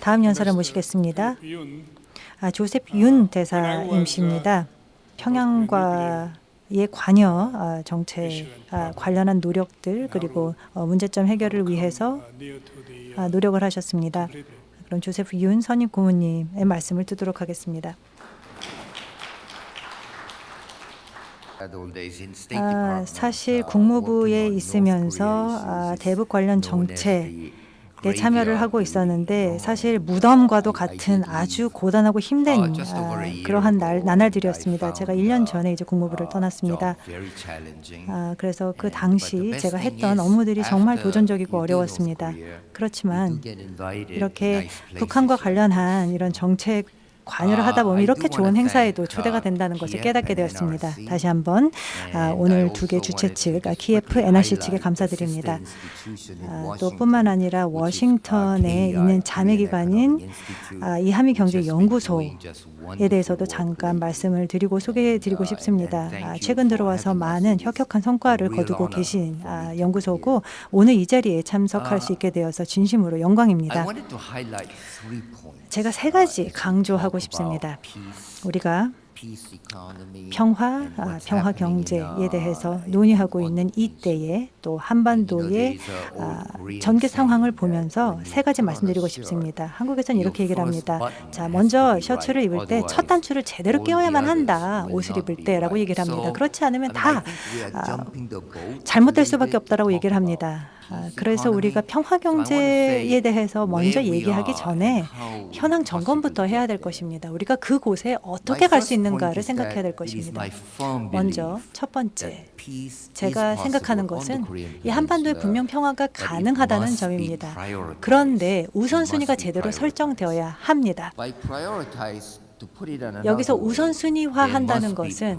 다음 연사를 모시겠습니다. 조셉 윤 대사임십니다. 평양과의 관여 정책 관련한 노력들 그리고 문제점 해결을 위해서 노력을 하셨습니다. 그럼 조셉 윤 선임 고문님의 말씀을 듣도록 하겠습니다. 사실 국무부에 있으면서 대북 관련 정책에 참여를 하고 있었는데 사실 무덤과도 같은 아주 고단하고 힘든 그러한 나날들이었습니다. 제가 1년 전에 이제 국무부를 떠났습니다. 그래서 그 당시 제가 했던 업무들이 정말 도전적이고 어려웠습니다. 그렇지만 이렇게 북한과 관련한 이런 정책 관여를 하다 보면 이렇게 좋은 행사에도 초대가 된다는 것을 깨닫게 되었습니다. 다시 한번 오늘 두 개 주최 측 키예프 NRC 측에 감사드립니다. 또 뿐만 아니라 워싱턴에 있는 자매기관인 이 한미경제연구소에 대해서도 잠깐 말씀을 드리고 소개해드리고 싶습니다. 최근 들어와서 많은 혁혁한 성과를 거두고 계신 연구소고 오늘 이 자리에 참석할 수 있게 되어서 진심으로 영광입니다. 제가 3가지 강조하고 싶습니다. 우리가 평화 경제에 대해서 논의하고 있는 이때에 또 한반도의 전개 상황을 보면서 3가지 말씀드리고 싶습니다. 한국에서는 이렇게 얘기를 합니다. 자, 먼저 셔츠를 입을 때 첫 단추를 제대로 끼워야만 한다. 옷을 입을 때라고 얘기를 합니다. 그렇지 않으면 다 잘못될 수밖에 없다라고 얘기를 합니다. 그래서 우리가 평화 경제에 대해서 먼저 얘기하기 전에 현황 점검부터 해야 될 것입니다. 우리가 그곳에 어떻게 갈 수 있는가를 생각해야 될 것입니다. 먼저 첫 번째, 제가 생각하는 것은 이 한반도에 분명 평화가 가능하다는 점입니다. 그런데 우선순위가 제대로 설정되어야 합니다. 여기서 우선순위화한다는 것은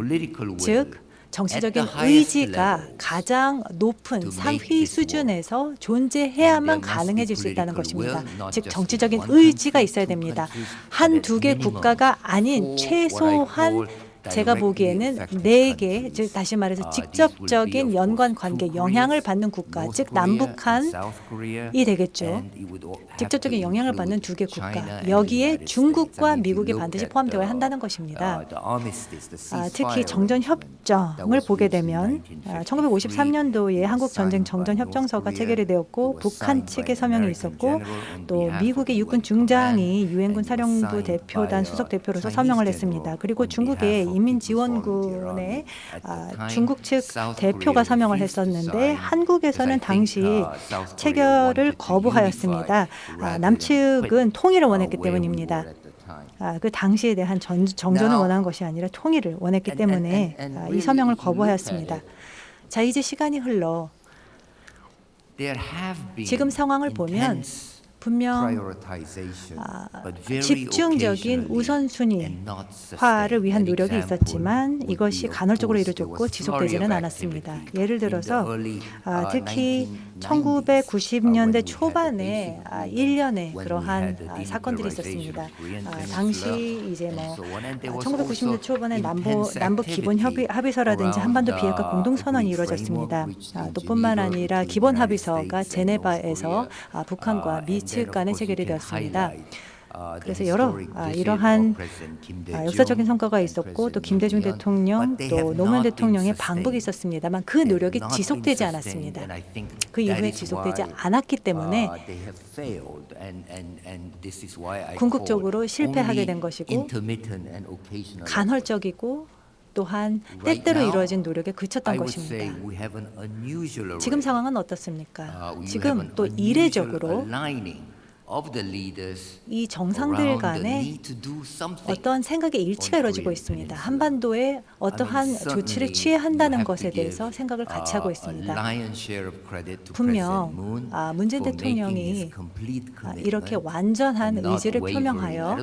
즉 정치적인 의지가 가장 높은 상위 수준에서 존재해야만 가능해질 수 있다는 것입니다. 즉 정치적인 의지가 있어야 됩니다. 한두 개 국가가 아닌 최소한 제가 보기에는 4개, 즉 다시 말해서 직접적인 연관 관계, 영향을 받는 국가, 즉 남북한이 되겠죠. 직접적인 영향을 받는 2개 국가. 여기에 중국과 미국이 반드시 포함되어야 한다는 것입니다. 특히 정전협정을 보게 되면 1953년도에 한국전쟁 정전협정서가 체결이 되었고 북한 측의 서명이 있었고 또 미국의 육군 중장이 유엔군 사령부 대표단 수석 대표로서 서명을 했습니다. 그리고 중국의 인민지원군의 중국 측 대표가 서명을 했었는데 한국에서는 당시 체결을 거부하였습니다. 남측은 통일을 원했기 때문입니다. 그 당시에 대한 정전을 원한 것이 아니라 통일을 원했기 때문에 이 서명을 거부하였습니다. 자, 이제 시간이 흘러 지금 상황을 보면 분명 집중적인 우선순위화를 위한 노력이 있었지만 이것이 간헐적으로 이루어졌고 지속되지는 않았습니다. 예를 들어서 특히 1990년대 초반에 일련의 그러한 사건들이 있었습니다. 당시 이제 1990년대 초반에 남북 기본 합의서라든지 한반도 비핵화 공동선언이 이루어졌습니다. 또 뿐만 아니라 기본 합의서가 제네바에서 북한과 미 측 간에 체결이 되었습니다. 그래서 여러 이러한 역사적인 성과가 있었고 또 김대중 대통령 또 노무현 대통령의 방북이 있었습니다만 그 노력이 지속되지 않았습니다. 그 이후에 지속되지 않았기 때문에 궁극적으로 실패하게 된 것이고 간헐적이고 또한 때때로 이루어진 노력에 그쳤던 것입니다. 지금 상황은 어떻습니까? 지금 또 이례적으로 이 정상들 간에 어떠한 생각의 일치가 이루어지고 있습니다. 한반도에 어떠한 조치를 취해야 한다는 것에 대해서 생각을 같이 하고 있습니다. 분명 문재인 대통령이 이렇게 완전한 의지를 표명하여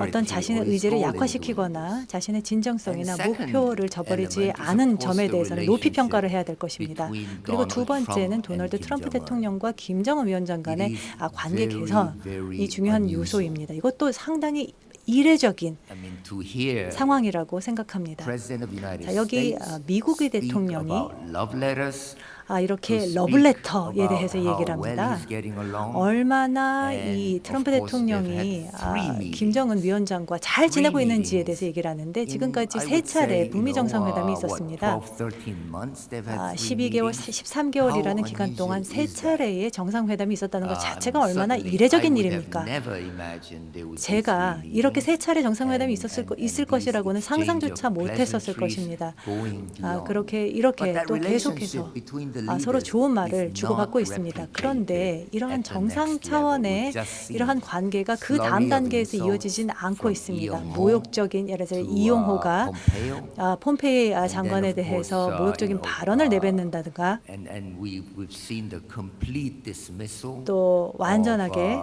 어떤 자신의 의지를 약화시키거나 자신의 진정성이나 목표를 저버리지 않은 점에 대해서는 높이 평가를 해야 될 것입니다. 그리고 두 번째는 도널드 트럼프 대통령과 김정은 위원장 간의 관계 개선이 중요한 요소입니다. 이것도 상당히 이례적인 상황이라고 생각합니다. 자, 여기 미국의 대통령이 이렇게 러블레터에 대해서 얘기를 합니다. 얼마나 이 트럼프 대통령이 김정은 위원장과 잘 지내고 있는지에 대해서 얘기를 하는데 지금까지 3차례 북미 정상회담이 있었습니다. 12개월, 13개월이라는 기간 동안 3차례의 정상회담이 있었다는 것 자체가 얼마나 이례적인 일입니까? 제가 이렇게 3차례 정상회담이 있을 것이라고는 상상조차 못했었을 것입니다. 이렇게 또 계속해서 서로 좋은 말을 주고받고 있습니다. 그런데 이러한 정상 차원의 이러한 관계가 그 다음 단계에서 이어지진 않고 있습니다. 모욕적인 예를 들어 이용호가 폼페이 장관에 대해서 모욕적인 발언을 내뱉는다든가 또 완전하게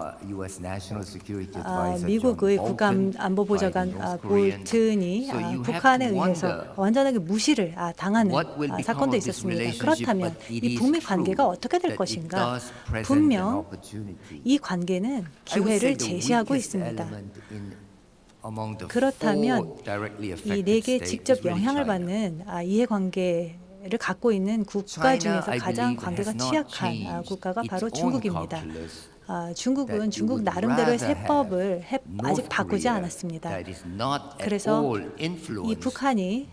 미국의 국가안보보좌관 볼튼이 북한에 의해서 완전하게 무시를 당하는 사건도 있었습니다. 그렇다면 이 북미 관계가 어떻게 될 것인가? 분명 이 관계는 기회를 제시하고 있습니다. 그렇다면 이 4개 직접 영향을 받는 이해관계를 갖고 있는 국가 중에서 가장 관계가 취약한 국가가 바로 중국입니다. 중국은 중국 나름대로의 세법을 아직 바꾸지 않았습니다. 그래서 이 북한이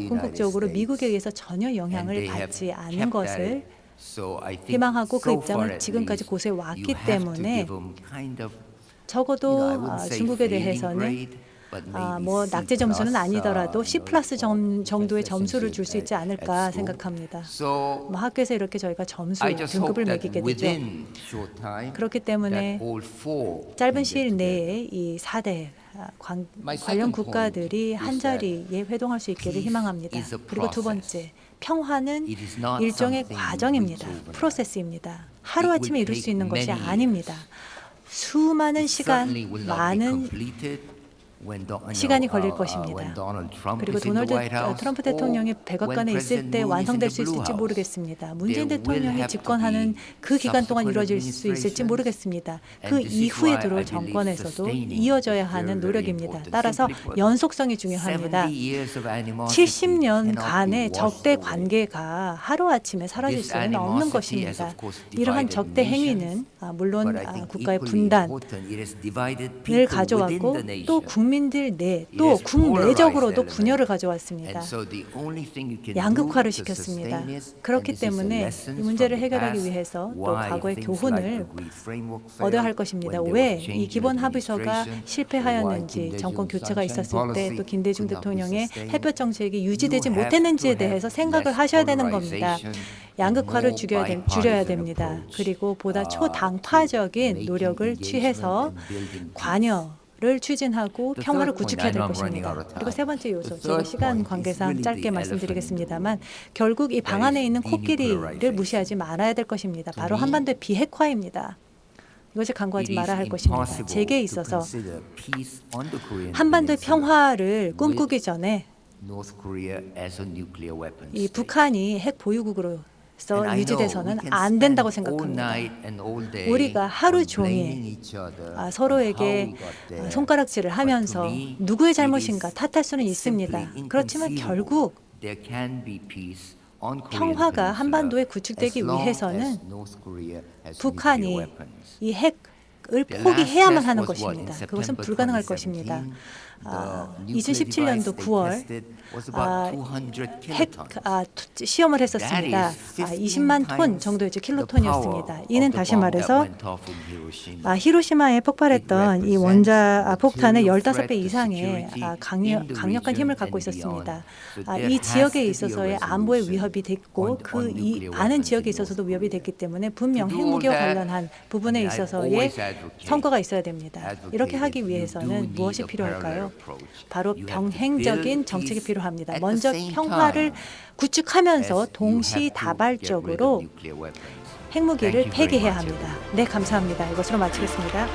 궁극적으로 미국에 의해서 전혀 영향을 받지 않는 것을 희망하고 그 입장을 지금까지 고수해 왔기 때문에 적어도 중국에 대해서는 낙제 점수는 아니더라도 C+ 정도의 점수를 줄 수 있지 않을까 생각합니다. 학교에서 이렇게 저희가 점수 등급을 매기게 되죠. 그렇기 때문에 짧은 시일 내에 이 4대 관련 국가들이 한자리에 회동할 수 있기를 희망합니다. 그리고 두 번째, 평화는 일종의 과정입니다. 프로세스입니다. 하루아침에 이룰 수 있는 것이 아닙니다. 수많은 시간, 많은 시간이 걸릴 것입니다. 그리고 도널드 트럼프 대통령이 백악관에 있을 때 완성될 수 있을지 모르겠습니다. 문재인 대통령이 집권하는 그 기간 동안 이루어질 수 있을지 모르겠습니다. 그 이후에 들어올 정권에서도 이어져야 하는 노력입니다. 따라서 연속성이 중요합니다. 70년간의 적대 관계가 하루아침에 사라질 수는 없는 것입니다. 이러한 적대 행위는 물론 국가의 분단을 가져왔고 또 국민들 내, 또 국내적으로도 분열을 가져왔습니다. 양극화를 시켰습니다. 그렇기 때문에 이 문제를 해결하기 위해서 또 과거의 교훈을 얻어야 할 것입니다. 왜 이 기본 합의서가 실패하였는지, 정권 교체가 있었을 때 또 김대중 대통령의 햇볕 정책이 유지되지 못했는지에 대해서 생각을 하셔야 되는 겁니다. 양극화를 줄여야 됩니다. 그리고 보다 초당파적인 노력을 취해서 관여를 추진하고 평화를 구축해야 될 것입니다. 그리고 세 번째 요소, 제가 시간 관계상 짧게 말씀드리겠습니다만 결국 이 방안에 있는 코끼리를 무시하지 말아야 될 것입니다. 바로 한반도의 비핵화입니다. 이것을 간과하지 말아야 할 것입니다. 제게 있어서 한반도의 평화를 꿈꾸기 전에 이 북한이 핵 보유국으로 유지돼서는 안 된다고 생각합니다. 우리가 하루 종일 서로에게 손가락질을 하면서 누구의 잘못인가 탓할 수는 있습니다. 그렇지만 결국 평화가 한반도에 구축되기 위해서는 북한이 이 핵을 포기해야만 하는 것입니다. 그것은 불가능할 것입니다. 2017년도 9월 핵 시험을 했었습니다. 20만 톤 정도의 킬로톤이었습니다. 이는 다시 말해서 히로시마에 폭발했던 이 원자 폭탄의 15배 이상의 강력한 힘을 갖고 있었습니다. 이 지역에 있어서의 안보의 위협이 됐고 이 아는 지역에 있어서도 위협이 됐기 때문에 분명 핵무기와 관련한 부분에 있어서의 성과가 있어야 됩니다. 이렇게 하기 위해서는 무엇이 필요할까요? 바로 병행적인 정책이 필요합니다. 먼저 평화를 구축하면서 동시다발적으로 핵무기를 폐기해야 합니다. 네, 감사합니다. 이것으로 마치겠습니다.